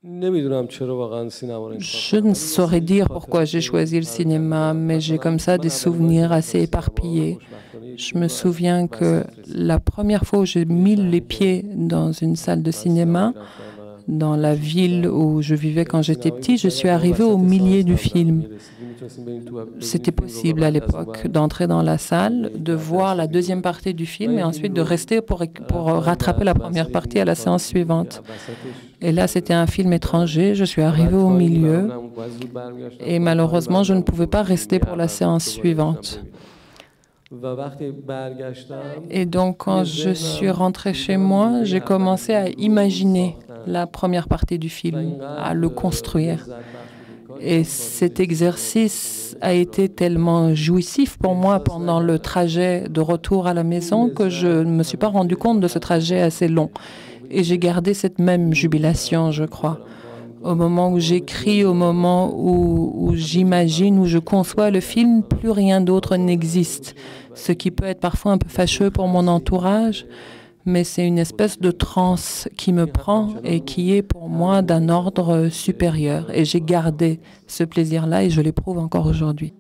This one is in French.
Je ne saurais dire pourquoi j'ai choisi le cinéma, mais j'ai comme ça des souvenirs assez éparpillés. Je me souviens que la première fois où j'ai mis les pieds dans une salle de cinéma, dans la ville où je vivais quand j'étais petit, je suis arrivée au milieu du film. C'était possible à l'époque d'entrer dans la salle, de voir la deuxième partie du film et ensuite de rester pour rattraper la première partie à la séance suivante. Et là, c'était un film étranger. Je suis arrivée au milieu et malheureusement, je ne pouvais pas rester pour la séance suivante. Et donc, quand je suis rentrée chez moi, j'ai commencé à imaginer la première partie du film, à le construire. Et cet exercice a été tellement jouissif pour moi pendant le trajet de retour à la maison que je ne me suis pas rendu compte de ce trajet assez long. Et j'ai gardé cette même jubilation, je crois. Au moment où j'écris, au moment où j'imagine, où je conçois le film, plus rien d'autre n'existe. Ce qui peut être parfois un peu fâcheux pour mon entourage, mais c'est une espèce de transe qui me prend et qui est pour moi d'un ordre supérieur. Et j'ai gardé ce plaisir-là et je l'éprouve encore aujourd'hui.